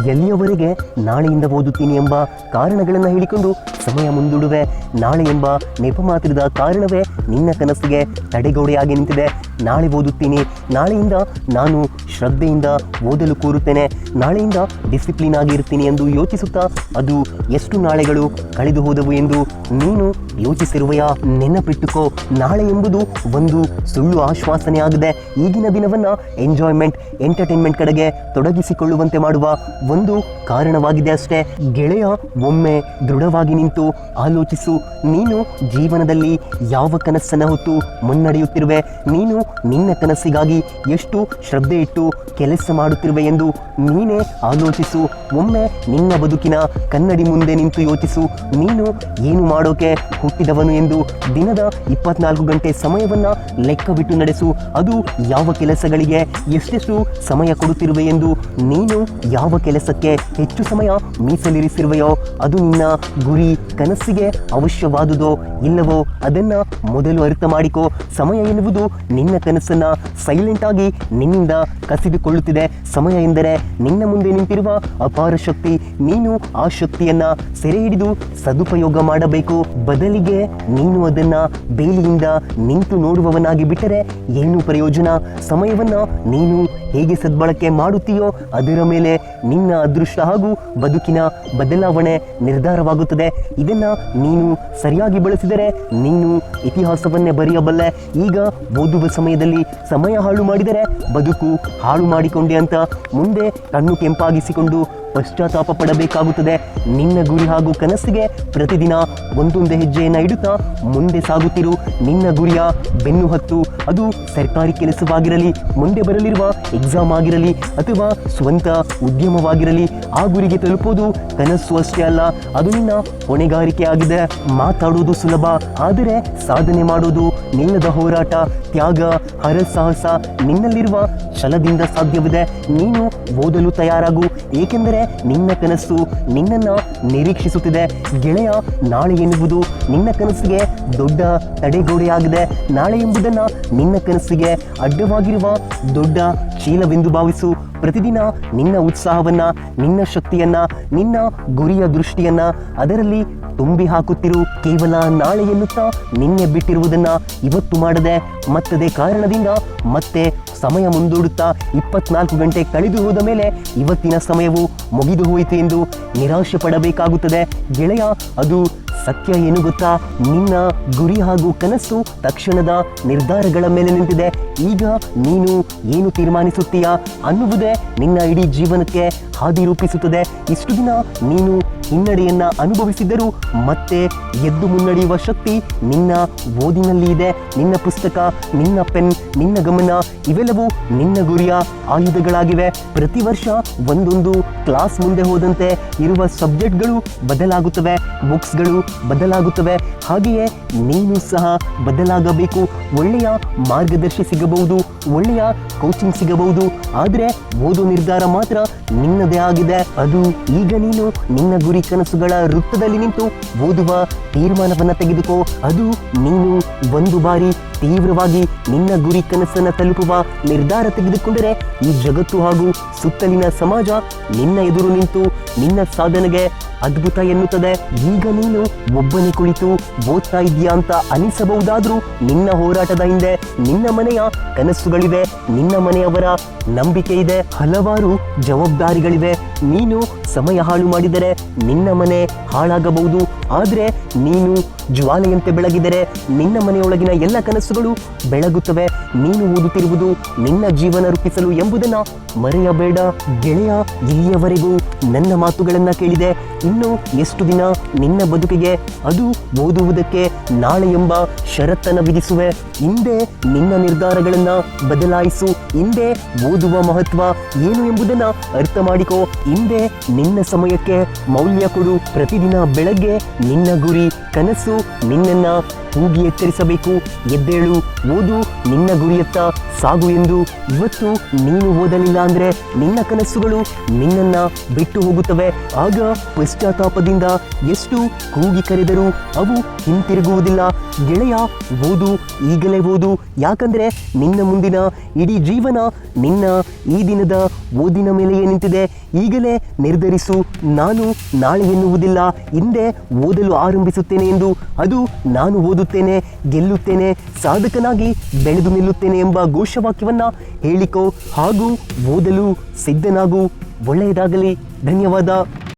ಎಲ್ಲಿಯವರೆಗೆ ನಾಳೆಯಿಂದ ಓದುತ್ತೀನಿ ಎಂಬ ಕಾರಣಗಳನ್ನು ಹೇಳಿಕೊಂಡು ಸಮಯ ಮುಂದೂಡುವೆ. ನಾಳೆ ಎಂಬ ನೆಪ ಮಾತ್ರದ ಕಾರಣವೇ ನಿನ್ನ ಕನಸಿಗೆ ತಡೆಗೋಡೆಯಾಗಿ ನಿಂತಿದೆ. ನಾಳೆ ಓದುತ್ತೀನಿ, ನಾಳೆಯಿಂದ ನಾನು ಶ್ರದ್ಧೆಯಿಂದ ಓದಲು ಕೋರುತ್ತೇನೆ, ನಾಳೆಯಿಂದ ಡಿಸಿಪ್ಲಿನ್ ಆಗಿರ್ತೀನಿ ಎಂದು ಯೋಚಿಸುತ್ತಾ ಅದು ಎಷ್ಟು ನಾಳೆಗಳು ಕಳೆದು ಹೋದವು ಎಂದು ನೀನು ಯೋಚಿಸಿರುವೆಯಾ? ನೆನಪಿಟ್ಟುಕೋ, ನಾಳೆ ಎಂಬುದು ಒಂದು ಸುಳ್ಳು ಆಶ್ವಾಸನೆ ಆಗದೆ ಈಗಿನ ದಿನವನ್ನು ಎಂಜಾಯ್ಮೆಂಟ್, ಎಂಟರ್ಟೈನ್ಮೆಂಟ್ ಕಡೆಗೆ ತೊಡಗಿಸಿಕೊಳ್ಳುವಂತೆ ಮಾಡುವ ಒಂದು ಕಾರಣವಾಗಿದೆ ಅಷ್ಟೇ. ಗೆಳೆಯ, ಒಮ್ಮೆ ದೃಢವಾಗಿ ನಿಂತು ಆಲೋಚಿಸು. ನೀನು ಜೀವನದಲ್ಲಿ ಯಾವ ಕನಸನ್ನು ಹೊತ್ತು ಮುನ್ನಡೆಯುತ್ತಿರುವೆ? ನೀನು ನಿನ್ನ ಕನಸಿಗಾಗಿ ಎಷ್ಟು ಶ್ರದ್ಧೆ ಇಟ್ಟು ಕೆಲಸ ಮಾಡುತ್ತಿರುವೆ ಎಂದು ನೀನೇ ಆಲೋಚಿಸು. ಒಮ್ಮೆ ನಿನ್ನ ಬದುಕಿನ ಕನ್ನಡಿ ಮುಂದೆ ನಿಂತು ಯೋಚಿಸು. ನೀನು ಏನು ಮಾಡೋಕೆ ಹುಟ್ಟಿದವನು ಎಂದು ದಿನದ 24 ಗಂಟೆ ಸಮಯವನ್ನು ಲೆಕ್ಕವಿಟ್ಟು ನಡೆಸು. ಅದು ಯಾವ ಕೆಲಸಗಳಿಗೆ ಎಷ್ಟೆಷ್ಟು ಸಮಯ ಕೊಡುತ್ತಿರುವೆ ಎಂದು, ನೀನು ಯಾವ ಕೆಲಸಕ್ಕೆ ಹೆಚ್ಚು ಸಮಯ ಮೀಸಲಿರಿಸಿರುವೆಯೋ ಅದು ನಿನ್ನ ಗುರಿ ಕನಸಿಗೆ ಅವಶ್ಯವಾದುದೋ ಇಲ್ಲವೋ ಅದನ್ನು ಮೊದಲು ಅರ್ಥ ಮಾಡಿಕೋ. ಸಮಯ ಎನ್ನುವುದು ನಿನ್ನ ಕನಸನ್ನು ಸೈಲೆಂಟ್ ಆಗಿ ನಿನ್ನಿಂದ ಕಸಿದುಕೊಳ್ಳುತ್ತಿದೆ. ಸಮಯ ಎಂದರೆ ನಿನ್ನ ಮುಂದೆ ನಿಂತಿರುವ ಅಪಾರ ಶಕ್ತಿ. ನೀನು ಆ ಶಕ್ತಿಯನ್ನ ಸೆರೆ ಹಿಡಿದು ಸದುಪಯೋಗ ಮಾಡಬೇಕು. ಬದಲಿಗೆ ನೀನು ಅದನ್ನ ಬೇಲಿಯಿಂದ ನಿಂತು ನೋಡುವವನಾಗಿ ಬಿಟ್ಟರೆ ಏನು ಪ್ರಯೋಜನ? ಸಮಯವನ್ನ ನೀನು ಹೇಗೆ ಸದ್ಬಳಕೆ ಮಾಡುತ್ತೀಯೋ ಅದರ ಮೇಲೆ ನಿನ್ನ ಅದೃಷ್ಟ ಹಾಗೂ ಬದುಕಿನ ಬದಲಾವಣೆ ನಿರ್ಧಾರವಾಗುತ್ತದೆ. ಇದನ್ನ ನೀನು ಸರಿಯಾಗಿ ಬಳಸಿದರೆ ನೀನು ಇತಿಹಾಸವನ್ನೇ ಬರೆಯಬಲ್ಲೆ. ಈಗ ಓದುವ ಸಮಯದಲ್ಲಿ ಸಮಯ ಹಾಳು ಮಾಡಿದರೆ ಬದುಕು ಹಾಳು ಮಾಡಿಕೊಂಡೆ ಅಂತ ಮುಂದೆ ಕಣ್ಣು ಕೆಂಪಾಗಿಸಿಕೊಂಡು ಪಶ್ಚಾತ್ತಾಪ ಪಡಬೇಕಾಗುತ್ತದೆ. ನಿನ್ನ ಗುರಿ ಹಾಗೂ ಕನಸಿಗೆ ಪ್ರತಿದಿನ ಒಂದೊಂದು ಹೆಜ್ಜೆಯನ್ನು ಇಡುತ್ತಾ ಮುಂದೆ ಸಾಗುತ್ತಿರು. ನಿನ್ನ ಗುರಿಯ ಬೆನ್ನು ಹತ್ತು. ಅದು ಸರ್ಕಾರಿ ಕೆಲಸವಾಗಿರಲಿ, ಮುಂದೆ ಬರಲಿರುವ ಎಕ್ಸಾಮ್ ಆಗಿರಲಿ ಅಥವಾ ಸ್ವಂತ ಉದ್ಯಮವಾಗಿರಲಿ, ಆ ಗುರಿಗೆ ತಲುಪೋದು ಕನಸು ಅಷ್ಟೇ ಅಲ್ಲ, ಅದು ನಿನ್ನ ಹೊಣೆಗಾರಿಕೆ ಆಗಿದೆ. ಮಾತಾಡೋದು ಸುಲಭ, ಆದರೆ ಸಾಧನೆ ಮಾಡೋದು ನಿಲ್ಲದ ಹೋರಾಟ, ತ್ಯಾಗ, ಹರಸಾಹಸ ನಿನ್ನಲ್ಲಿರುವ ಛಲದಿಂದ ಸಾಧ್ಯವಿದೆ. ನೀನು ಓದಲು ತಯಾರಾಗು, ಏಕೆಂದರೆ ನಿನ್ನ ಕನಸು ನಿನ್ನನ್ನು ನಿರೀಕ್ಷಿಸುತ್ತಿದೆ. ಗೆಳೆಯ, ನಾಳೆ ಎನ್ನುವುದು ನಿನ್ನ ಕನಸಿಗೆ ದೊಡ್ಡ ತಡೆಗೋಡೆಯಾಗಿದೆ. ನಾಳೆ ಎಂಬುದನ್ನು ನಿನ್ನ ಕನಸಿಗೆ ಅಡ್ಡವಾಗಿರುವ ದೊಡ್ಡ ಶೀಲವೆಂದು ಭಾವಿಸು. ಪ್ರತಿದಿನ ನಿನ್ನ ಉತ್ಸಾಹವನ್ನ, ನಿನ್ನ ಶಕ್ತಿಯನ್ನ, ನಿನ್ನ ಗುರಿಯ ದೃಷ್ಟಿಯನ್ನ ಅದರಲ್ಲಿ ತುಂಬಿ ಹಾಕುತ್ತಿರು. ಕೇವಲ ನಾಳೆ ಎನ್ನುತ್ತಾ ನಿನ್ನೆ ಬಿಟ್ಟಿರುವುದನ್ನ ಇವತ್ತು ಮಾಡದೆ ಮತ್ತದೇ ಕಾರಣದಿಂದ ಮತ್ತೆ ಸಮಯ ಮುಂದೂಡುತ್ತಾ 24 ಗಂಟೆ ಕಳೆದು ಹೋದ ಮೇಲೆ ಇವತ್ತಿನ ಸಮಯವು ಮುಗಿದು ಹೋಯಿತು ಎಂದು ನಿರಾಶೆ ಪಡಬೇಕಾಗುತ್ತದೆ. ಗೆಳೆಯ, ಅದು ಸತ್ಯ ಏನು ಗೊತ್ತಾ? ನಿನ್ನ ಗುರಿ ಹಾಗೂ ಕನಸು ತಕ್ಷಣದ ನಿರ್ಧಾರಗಳ ಮೇಲೆ ನಿಂತಿದೆ. ಈಗ ನೀನು ಏನು ತೀರ್ಮಾನಿಸುತ್ತೀಯಾ ಅನ್ನುವುದೇ ನಿನ್ನ ಇಡೀ ಜೀವನಕ್ಕೆ ಹಾದಿ ರೂಪಿಸುತ್ತದೆ. ಇಷ್ಟು ದಿನ ನೀನು ಹಿನ್ನಡೆಯನ್ನ ಅನುಭವಿಸಿದರೂ ಮತ್ತೆ ಎದ್ದು ಮುನ್ನಡೆಯುವ ಶಕ್ತಿ ನಿನ್ನ ಓದಿನಲ್ಲಿ ಇದೆ. ನಿನ್ನ ಪುಸ್ತಕ, ನಿನ್ನ ಪೆನ್, ನಿನ್ನ ಗಮನ ಇವೆಲ್ಲವೂ ನಿನ್ನ ಗುರಿಯ ಆಯುಧಗಳಾಗಿವೆ. ಪ್ರತಿ ವರ್ಷ ಒಂದೊಂದು ಕ್ಲಾಸ್ ಮುಂದೆ ಹೋದಂತೆ ಇರುವ ಸಬ್ಜೆಕ್ಟ್ಗಳು ಬದಲಾಗುತ್ತವೆ, ಬುಕ್ಸ್ಗಳು ಬದಲಾಗುತ್ತವೆ. ಹಾಗೆಯೇ ನೀನು ಸಹ ಬದಲಾಗಬೇಕು. ಒಳ್ಳೆಯ ಮಾರ್ಗದರ್ಶಿ ಸಿಗಬಹುದು, ಒಳ್ಳೆಯ ಕೋಚಿಂಗ್ ಸಿಗಬಹುದು, ಆದರೆ ಓದು ನಿರ್ಧಾರ ಮಾತ್ರ ನಿನ್ನದೇ ಆಗಿದೆ. ಅದು ಈಗ ನೀನು ನಿನ್ನ ಗುರಿ ಕನಸುಗಳ ವೃತ್ತದಲ್ಲಿ ನಿಂತು ಓದುವ ತೀರ್ಮಾನವನ್ನು ತೆಗೆದುಕೋ. ಅದು ನೀನು ಒಂದು ಬಾರಿ ತೀವ್ರವಾಗಿ ನಿನ್ನ ಗುರಿ ಕನಸನ್ನು ತಲುಪುವ ನಿರ್ಧಾರ ತೆಗೆದುಕೊಂಡರೆ ಈ ಜಗತ್ತು ಹಾಗೂ ಸುತ್ತಲಿನ ಸಮಾಜ ನಿನ್ನ ಎದುರು ನಿಂತು ನಿನ್ನ ಸಾಧನೆಗೆ ಅದ್ಭುತ ಎನ್ನುತ್ತದೆ. ಈಗ ನೀನು ಒಬ್ಬನೇ ಕುಳಿತು ಓದ್ತಾ ಇದೆಯಾ ಅಂತ ಅನಿಸಬಹುದಾದ್ರೂ ನಿನ್ನ ಹೋರಾಟದ ಹಿಂದೆ ನಿನ್ನ ಮನೆಯ ಕನಸುಗಳಿವೆ, ನಿನ್ನ ಮನೆಯವರ ನಂಬಿಕೆ ಇದೆ, ಹಲವಾರು ಜವಾಬ್ದಾರಿಗಳಿವೆ. ನೀನು ಸಮಯ ಹಾಳು ಮಾಡಿದರೆ ನಿನ್ನ ಮನೆ ಹಾಳಾಗಬಹುದು, ಆದರೆ ನೀನು ಜ್ವಾಲೆಯಂತೆ ಬೆಳಗಿದರೆ ನಿನ್ನ ಮನೆಯೊಳಗಿನ ಎಲ್ಲ ಕನಸುಗಳು ಬೆಳಗುತ್ತವೆ. ನೀನು ಓದುತ್ತಿರುವುದು ನಿನ್ನ ಜೀವನ ರೂಪಿಸಲು ಎಂಬುದನ್ನು ಮರೆಯಬೇಡ. ಗೆಳೆಯ, ಇಲ್ಲಿಯವರೆಗೂ ನನ್ನ ಮಾತುಗಳನ್ನು ಕೇಳಿದೆ. ಇನ್ನು ಎಷ್ಟು ದಿನ ನಿನ್ನ ಬದುಕಿಗೆ ಅದು ಓದುವುದಕ್ಕೆ ನಾಳೆ ಎಂಬ ಷರತ್ತನ್ನು ವಿಧಿಸುವೆ? ಹಿಂದೆ ನಿನ್ನ ನಿರ್ಧಾರಗಳನ್ನು ಬದಲಾಯಿಸು. ಹಿಂದೆ ಓದುವ ಮಹತ್ವ ಏನು ಎಂಬುದನ್ನು ಅರ್ಥ ಮಾಡಿಕೋ. ಹಿಂದೆ ನಿನ್ನ ಸಮಯಕ್ಕೆ ಮೌಲ್ಯ ಕೊಡು. ಪ್ರತಿದಿನ ಬೆಳಗ್ಗೆ ನಿನ್ನ ಗುರಿ ಕನಸು ನಿನ್ನನ್ನ ಕೂಗಿ ಎಚ್ಚರಿಸಬೇಕು. ಎದ್ದೇಳು, ಓದು, ನಿನ್ನ ಗುರಿಯತ್ತ ಸಾಗು ಎಂದು. ಇವತ್ತು ನೀನು ಓದಲಿಲ್ಲ ಅಂದ್ರೆ ನಿನ್ನ ಕನಸುಗಳು ನಿನ್ನನ್ನ ಬಿಟ್ಟು ಹೋಗುತ್ತವೆ. ಆಗ ಪಶ್ಚಾತ್ತಾಪದಿಂದ ಎಷ್ಟು ಕೂಗಿ ಕರೆದರೂ ಅವು ಹಿಂತಿರುಗುವುದಿಲ್ಲ. ಗೆಳೆಯ, ಓದು, ಈಗಲೇ ಓದು. ಯಾಕಂದರೆ ನಿನ್ನ ಮುಂದಿನ ಇಡೀ ಜೀವನ ನಿನ್ನ ಈ ದಿನದ ಓದಿನ ಮೇಲೆಯೇ ನಿಂತಿದೆ. ಈಗಲೇ ನಿರ್ಧರಿಸು, ನಾನು ನಾಳೆ ಎನ್ನುವುದಿಲ್ಲ, ಹಿಂದೆ ಓದಲು ಆರಂಭಿಸುತ್ತೇನೆ ಎಂದು. ಅದು ನಾನು ಓದುತ್ತೇನೆ, ಗೆಲ್ಲುತ್ತೇನೆ, ಸಾಧಕನಾಗಿ ಬೆಳೆದು ನಿಲ್ಲುತ್ತೇನೆ ಎಂಬ ಘೋಷವಾಕ್ಯವನ್ನು ಹೇಳಿಕೋ ಹಾಗೂ ಓದಲು ಸಿದ್ಧನಾಗು. ಒಳ್ಳೆಯದಾಗಲಿ. ಧನ್ಯವಾದ.